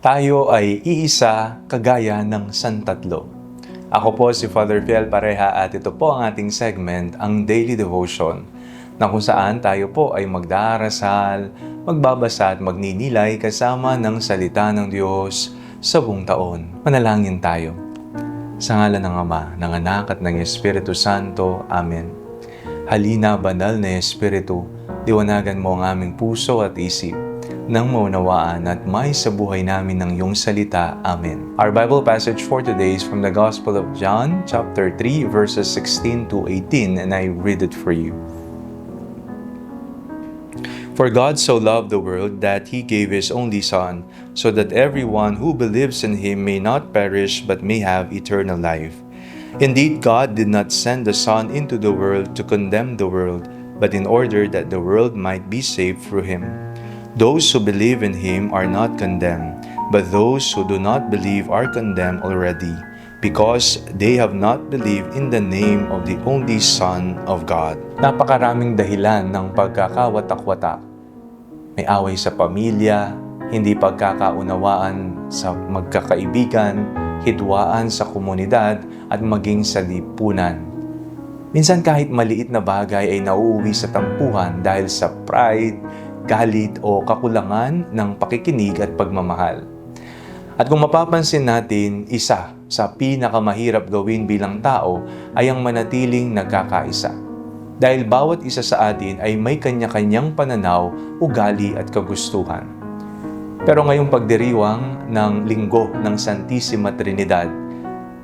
Tayo ay iisa kagaya ng Santatlo. Ako po si Father Fiel Pareha at ito po ang ating segment, ang Daily Devotion, na kung saan tayo po ay magdarasal, magbabasa at magninilay kasama ng salita ng Diyos sa buong taon. Manalangin tayo. Sa ngalan ng Ama, ng Anak at ng Espiritu Santo. Amen. Halina, banal na Espiritu, liwanagan mo ang aming puso at isip, nang maunawaan at may sa buhay namin ng iyong salita. Amen. Our Bible passage for today is from the Gospel of John, chapter 3, verses 16 to 18, and I read it for you. For God so loved the world that He gave His only Son, so that everyone who believes in Him may not perish but may have eternal life. Indeed, God did not send the Son into the world to condemn the world, but in order that the world might be saved through Him. Those who believe in Him are not condemned, but those who do not believe are condemned already, because they have not believed in the name of the only Son of God. Napakaraming dahilan ng pagkakawatak-watak. May away sa pamilya, hindi pagkakaunawaan sa magkakaibigan, hidwaan sa komunidad, at maging sa lipunan. Minsan kahit maliit na bagay ay nauuwi sa tampuhan dahil sa pride, galit o kakulangan ng pakikinig at pagmamahal. At kung mapapansin natin, isa sa pinakamahirap gawin bilang tao ay ang manatiling nagkakaisa. Dahil bawat isa sa atin ay may kanya-kanyang pananaw, ugali at kagustuhan. Pero ngayong pagdiriwang ng Linggo ng Santissima Trinidad,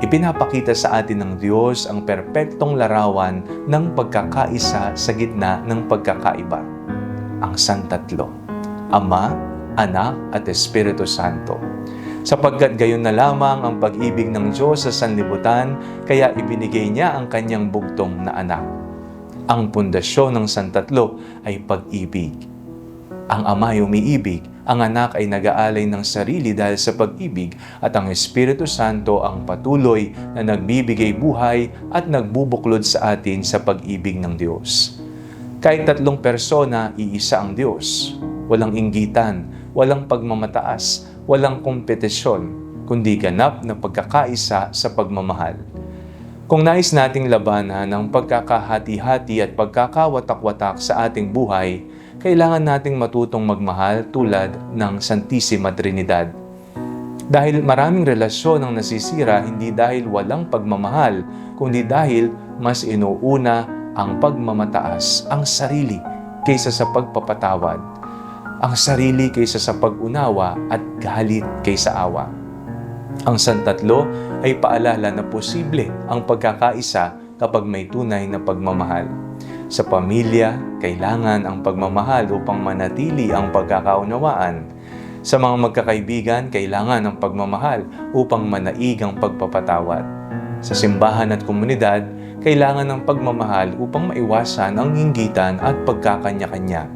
ipinapakita sa atin ng Diyos ang perpektong larawan ng pagkakaisa sa gitna ng pagkakaiba. Ang Santatlo, Ama, Anak at Espiritu Santo. Sapagkat gayon na lamang ang pag-ibig ng Diyos sa sanlibutan, kaya ibinigay niya ang kanyang bugtong na anak. Ang pundasyon ng Santatlo ay pag-ibig. Ang Ama ay umiibig, ang Anak ay nag-aalay ng sarili dahil sa pag-ibig, at ang Espiritu Santo ang patuloy na nagbibigay buhay at nagbubuklod sa atin sa pag-ibig ng Diyos. Kahit tatlong persona, iisa ang Diyos. Walang inggitan, walang pagmamataas, walang kompetisyon, kundi ganap na pagkakaisa sa pagmamahal. Kung nais nating labanan ang pagkakahati-hati at pagkakawatak-watak sa ating buhay, kailangan nating matutong magmahal tulad ng Santissima Trinidad. Dahil maraming relasyon ang nasisira hindi dahil walang pagmamahal, kundi dahil mas inuuna ang pagmamataas, ang sarili kaysa sa pagpapatawad, ang sarili kaysa sa pag-unawa at galit kaysa awa. Ang Santatlo ay paalala na posible ang pagkakaisa kapag may tunay na pagmamahal. Sa pamilya, kailangan ang pagmamahal upang manatili ang pagkakaunawaan. Sa mga magkakaibigan, kailangan ang pagmamahal upang manaig ang pagpapatawad. Sa simbahan at komunidad, kailangan ng pagmamahal upang maiwasan ang inggitan at pagkakanya-kanya.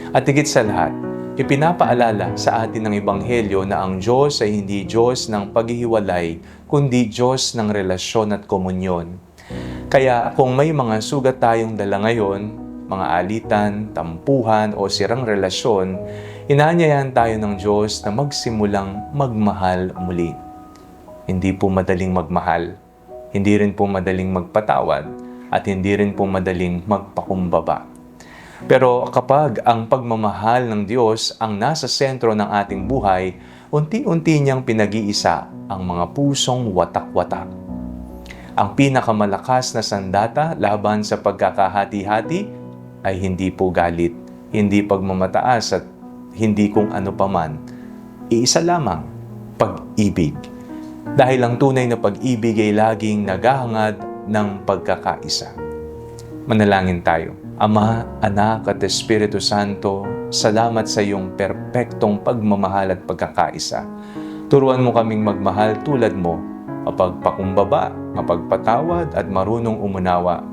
At higit sa lahat, ipinapaalala sa atin ng Ebanghelyo na ang Diyos ay hindi Diyos ng paghihiwalay, kundi Diyos ng relasyon at komunyon. Kaya kung may mga sugat tayong dala ngayon, mga alitan, tampuhan o sirang relasyon, inaanyayahan tayo ng Diyos na magsimulang magmahal muli. Hindi po madaling magmahal. Hindi rin po madaling magpatawad at hindi rin po madaling magpakumbaba. Pero kapag ang pagmamahal ng Diyos ang nasa sentro ng ating buhay, unti-unti niyang pinag-iisa ang mga pusong watak-watak. Ang pinakamalakas na sandata laban sa pagkakahati-hati ay hindi po galit, hindi pagmamataas at hindi kung ano paman. Iisa lamang, pag-ibig. Dahil ang tunay na pag-ibig ay laging naghahangad ng pagkakaisa. Manalangin tayo. Ama, Anak at Espiritu Santo, salamat sa iyong perpektong pagmamahal at pagkakaisa. Turuan mo kaming magmahal tulad mo, mapagpakumbaba, mapagpatawad at marunong umunawa.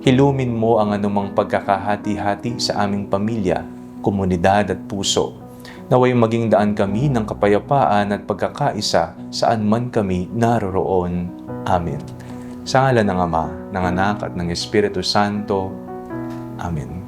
Hilumin mo ang anumang pagkakahati-hati sa aming pamilya, komunidad at puso. Naway maging daan kami ng kapayapaan at pagkakaisa saan man kami naroroon. Amen. Sa ngalan ng Ama, ng Anak at ng Espiritu Santo. Amen.